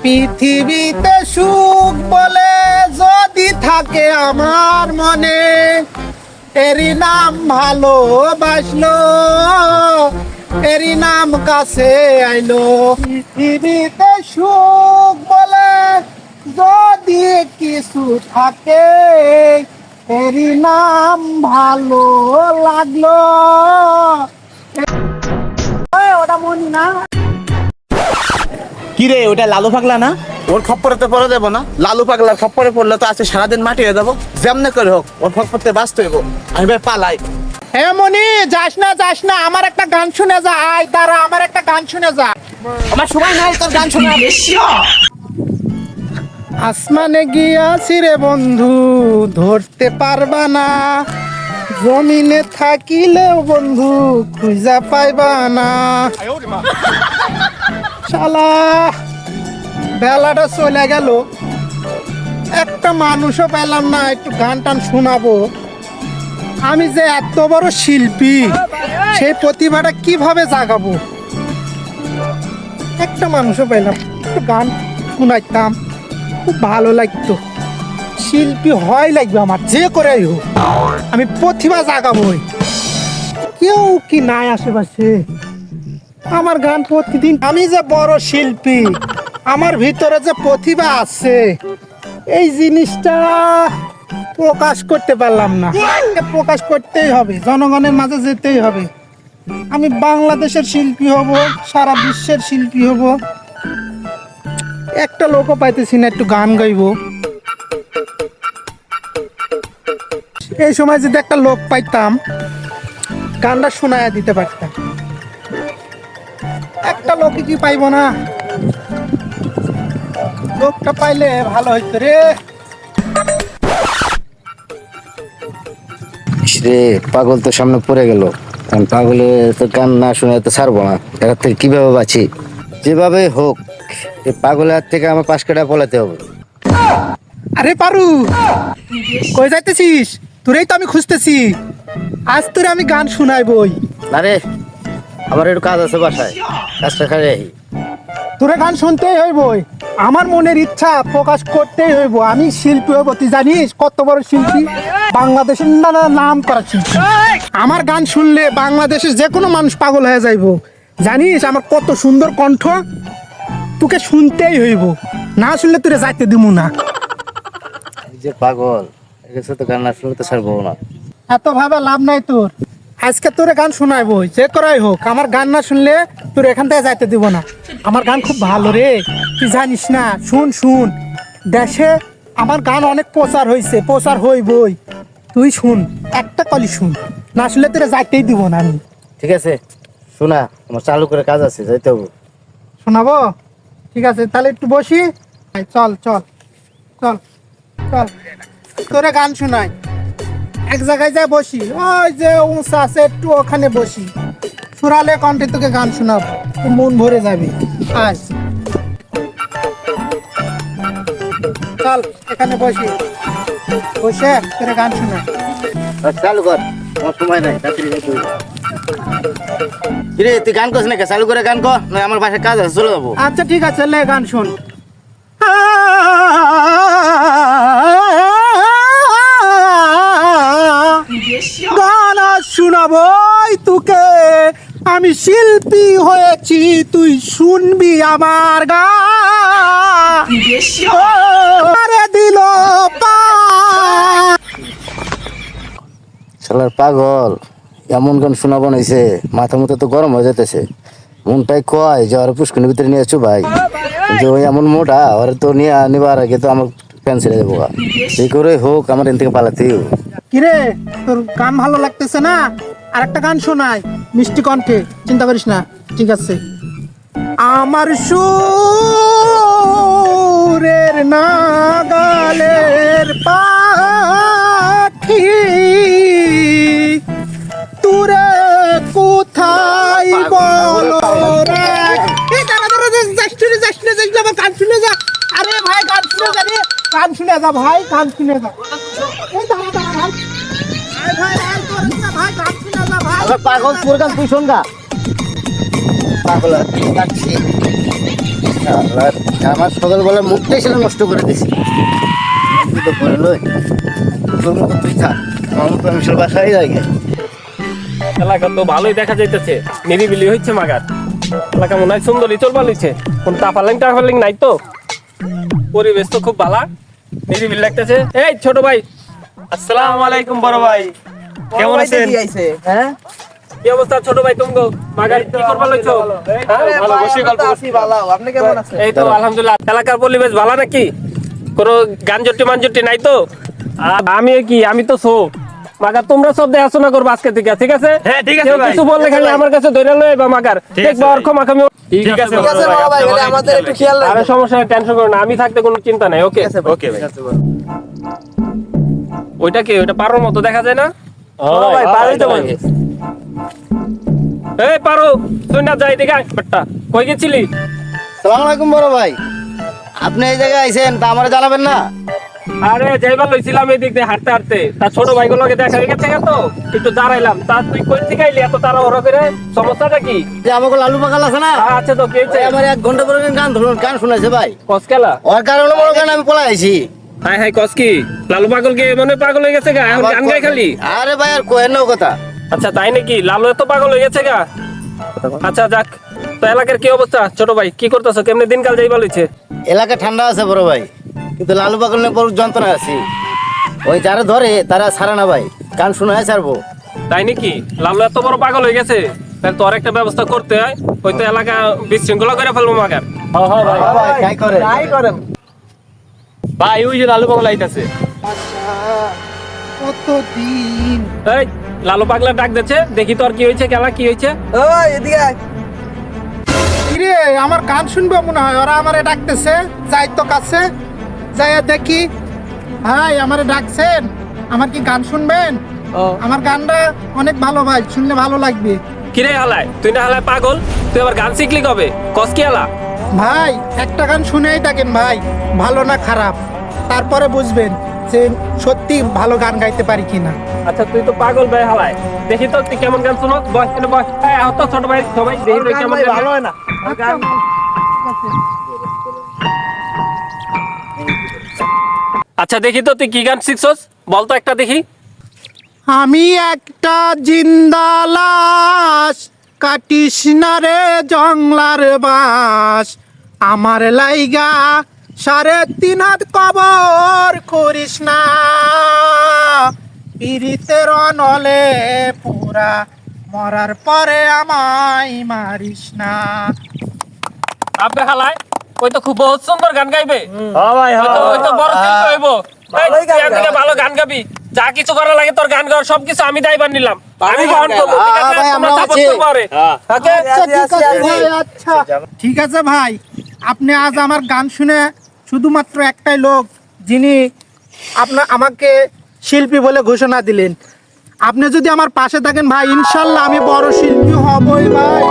পৃথিবীতে সুখ বলে যদি থাকে আমার মনে, এরই নাম ভালোবাসলো, এরই নাম কাছে আইলো। পৃথিবীতে সুখ বলে যদি কিছু থাকে, এরই নাম ভালো লাগলো। ওটা মনি না? কি রে, ওটা লালু পাগলা না? ওর খপ্পরে তো পড়ে দেবো না। লালু পাগলার খপ্পরে পড়লে তো আজকে সারাদিন মাটি হয়ে যাবো। যেমনে করে হোক ওর খপ্পরতে বাঁচতে হইব। আমি ভাই পালাই। হে মনি, যাস না, আমার একটা গান শুনে যা। আয় দাঁড়া, আমার একটা গান শুনে যা। আমার সময় নাই তোর গান শোনা। আসমানে গিয়াছি রে বন্ধু, ধরতে পারবা না। জমিনে থাকিলেও বন্ধু খুঁজা পাইবা না। শালা বেলাটা চলে গেল, একটা মানুষও পেলাম না একটু গান টান শোনাবো। আমি যে এত বড় শিল্পী, সেই প্রতিভাটা কিভাবে জাগাবো? একটা মানুষও পেলাম, একটু গান শোনাইতাম, খুব ভালো লাগতো। শিল্পী হয় লাগবে আমার, যে করেই হোক আমি প্রতিভা জাগাবই। কেউ কি নাই আশেপাশে? আমার গান প্রতিদিন, আমি যে বড় শিল্পী, আমার ভিতরে যে প্রতিভা আছে, এই জিনিসটা প্রকাশ করতে পারলাম না। প্রকাশ করতেই হবে, জনগণের মাঝে যেতেই হবে। আমি বাংলাদেশের শিল্পী হব, সারা বিশ্বের শিল্পী হব। একটা লোকও পাইতেছি না একটু গান গাইবো। এই সময় যদি একটা লোক পাইতাম, গানটা শোনায় দিতে পারতাম। একটা লোকে কি পাইবো না? লোকটা পাইলে ভালো হইতো রে। রে পাগল তো সামনে পড়ে গেল। কারণ পাগলে তো গান না শুনে তো ছাড়বো না। এর থেকে কিভাবে বাঁচি? যেভাবে হোক এই পাগলের হাত থেকে আমার 5 কাটা পলাতে হবে। আরে পারু, কই যাইতেছিস? তোরেই তো আমি খুঁজতেছি। আজ তোরে আমি গান শুনাইবই। আরে আমার একটু কাজ আছে বাসায়, কাজটা খাই। তোরে গান শুনতেই হইবই। আমার মনের ইচ্ছা প্রকাশ করতেই হইব। আমি শিল্পী হইব। তুই জানিস কত বড় শিল্পী? বাংলাদেশের নাম করা শিল্পী। আমার গান শুনলে বাংলাদেশের যে কোনো মানুষ পাগল হয়ে যাইব। জানিস আমার কত সুন্দর কণ্ঠ? তোকে শুনতেই হইব, না শুনলে তোরে যাইতে দিব না। এই যে পাগল, এসে তো গান না শুনলে তো ছাড়বো না। এত ভাবে লাভ নাই তোর। আজকে তোরে গান শোনাইবই, যে করাই হোক। আমার গান না শুনলে তোর এখান থেকে যাইতে দিব না। আমার গান খুব ভালো রে, তুই জানিস না? শুন, দেশে আমার গান অনেক প্রচার হয়েছে, প্রচার হইবই। তুই শুন, একটা কলি শুন, না শুনলে তোরে যাইতেই দিব না আমি। ঠিক আছে শোনা, আমার চালু করে কাজ আছে, যাইতে হবে। শোনাবো? ঠিক আছে, তাহলে একটু বসি। চল চল চল চল, তোরে গান শোনাই। এক জায়গায় যাই বসি, ওই যে উঁচা আছে একটু, ওখানে বসি। সুরালে কণ্ঠে তোকে গান শোনাবো, তোর মন ভরে যাবে। আয় চল, এখানে বসি, বসে তোরে গান শোনাই। চালু কর, আমার সময় নাই, রাত্রি যাইতে হবে। কিরে তুই গান করছ নাকি? চালু করে গান কর, না আমার বাসায় কাজ আছে, চলে যাবো। আচ্ছা ঠিক আছে, লে গান শোন। গান শোনাবই তোকে, আমি শিল্পী হয়েছি, তুই শুনবি আমার গান। দিল শালার পাগল এমন গান শোনা বানাইছে, মাথা মতো তো গরম হয়ে যেতেছে। মনটাই কয় যে ওরা পুষ্করির ভিতরে নিয়ে আছো ভাই, যে ওই এমন মোটা ওরা তো নিয়ে নিবার আগে তো আমার ফ্যান ছেড়ে দেবো। এই করে হোক আমার এন থেকে পালাতেই হবে। কিরে, তোর গান ভালো লাগতেছে না? আর একটা গান শোনাই মিষ্টি কণ্ঠে, চিন্তা করিস না, ঠিক আছে? আমার সুরের নাগালের পাখি তুরে কোথায় বলো রে? আমার গান শুনে যা। আরে ভাই গান শুনে যা রে, গান শুনে যা ভাই, গান শুনে যা। পাগল তোর গান তুই শোন গা। পাগল আমার সকালবেলা মুখটাই ছিল নষ্ট করে দিছি তুই তো করে লই তোর মতো তুই থাক আমার মতো আমি সব বাসায় যাই গে। এলাকা তো ভালোই দেখা যাইতেছে, নিরিবিলি হচ্ছে মাগার এলাকা মনে হয় সুন্দরই চলবা লইছে, কোন টাফালিং নাই তো, পরিবেশ তো খুব ভালো, নিরিবিলি লাগতেছে। এই ছোট ভাই, আসসালামু আলাইকুম বড় ভাই, কেমন আছেন? হ্যাঁ কি অবস্থা ছোট ভাই? তুমি মাগার কি করবা লইছো? হ্যাঁ, ভালো বসে গল্প করছি। আপনি কেমন আছেন? এই তো আলহামদুলিল্লাহ। এলাকার পরিবেশ ভালো নাকি? কোনো গানজটি মানজটি নাই তো? আমি তো সো মাগার, তোমরা সব দেখাশোনা করবো আজকে থেকে, ঠিক আছে? হ্যাঁ, ঠিক আছে কেউ ভাই। কিছু বললে খালি আমার কাছে ধরে লই বা মাগার দেখবো অর্থ মাখামি। ঠিক আছে ঠিক আছে বড় ভাই, এটা আমাদের একটু খেয়াল আরে রাখবেন। সমস্যা নাই, টেনশন করো না, আমি থাকতে কোনো চিন্তা নাই। ওকে ওকে ভাই। ওইটা কি, ওইটা পারোর মতো দেখা যায় না? ভাই, পারোই তো ভাই। এই পারো, তুই না যাই দেখা বাট্টা, কই গেছিলি? সালাম আলাইকুম বড় ভাই, আপনি এই জায়গায় আইছেন তা আমার জানাবেন না? আরে যাইবার লইছিলাম এদিক দিয়ে হাঁটতে হাঁটতে, তার ছোট ভাইগুলোকে দেখা গেছে তো একটু দাঁড়াইলাম, তা তুই কই থেকে আইলি এত তাড়াহুড়ো করে? সমস্যাটা কি? যে আমাকে লালু পাকাল আছে না, আচ্ছা তো কি হয়েছে? আমার 1 ঘন্টা পরে গান শোনাইছে ভাই, কসকেলা ওর কারণে মনে করেন আমি পলাই আইছি। হাই হাই কস কি, লালু পাগল কে মানে পাগল হয়ে গেছে গা, এখন গান গায় খালি? আরে ভাই আর কোয়েন না কথা। আচ্ছা তাই নাকি, লালু এত পাগল হয়ে গেছে গা? আচ্ছা যাক, তো এলাকার কি অবস্থা ছোট ভাই, কি করতেছো, কেমনে দিনকাল যাইবা লইছে? এলাকা ঠান্ডা আছে বড় ভাই, কিন্তু লালু পাগল নিয়ে বড় যন্ত্রণা আছি। ওই যারা ধরে তারা ছাড়ে না ভাই, গান শোনায় ছাড়বো। তাই নাকি, লালু এত বড় পাগল হয়ে গেছে, তাহলে তোর একটা ব্যবস্থা করতে হয়, হয়তো এলাকা বিশৃঙ্খলা করে ফেলবো মাগার। হ্যাঁ ভাই, তাই করে। তাই করেন। ভাই ওই যে লালু পাগল আইতাছে। কতদিন এই লালু পাগলা ডাক দিচ্ছে, দেখি তোর কি হয়েছে, খেলা কি হয়েছে? ওই এদিকে আয়। কিরে, আমার গান শুনবে মনে হয়, ওরা আমারে ডাকতেছে, যাই তো কাছে যাইয়া দেখি। ভাই আমারে ডাকছেন, আমার কি গান শুনবেন? আমার গানটা অনেক ভালো ভাই, শুনলে ভালো লাগবে। কিরে হালায়, তুই না হালায় পাগল, তুই আবার গান শিখলি কবে? কস কি হালা? ভাই একটা গান শুনেই থাকেন ভাই, ভালো না খারাপ, তারপরে বুঝবেন যে সত্যি ভালো গান গাইতে পারি কিনা। আচ্ছা তুই তো পাগল ভাই হালায়, দেখি তো তুই কেমন গান শুনো, বস এখানে বস। এই আও তো ছোট ভাই, সবাই দেখি তুই কেমন গান ভালো হয় না। আচ্ছা দেখি তো তুই কি গান শিখছস, বল তো একটা দেখি। আমি একটা জিন্দা লাশ, কাটিস না রে জংলার বাস, আমার লাইগা 3.5 হাত কবর করিস না, পিরিতের অনলে পুরা, মরার পরে আমায় মারিস না। আপনি হালায়, ওই তো খুব বহুত সুন্দর গান গাইবে, হ্যাঁ ভাই, ওই তো বড় শিল্পী হইব। এই, ভালোই গান তুই এর থেকে গায়। ভালো গান গাবি, যা কিছু করা লাগে তোর গান গাওয়ার সবকিছু আমি দায়ভার নিলাম, আমি বহন করবো, ঠিক আছে? ভাই, তোমরা আমরা support আছি। করবো আরে। ওকে? আচ্ছা, ঠিক আছি, আছে আছি। ভাই, আচ্ছা ঠিক আছে ভাই, আপনি আজ আমার গান শুনে শুধুমাত্র একটাই লোক যিনি আমাকে শিল্পী বলে ঘোষণা দিলেন। আপনি যদি আমার পাশে থাকেন ভাই, ইনশাল্লাহ আমি বড় শিল্পী হবই ভাই।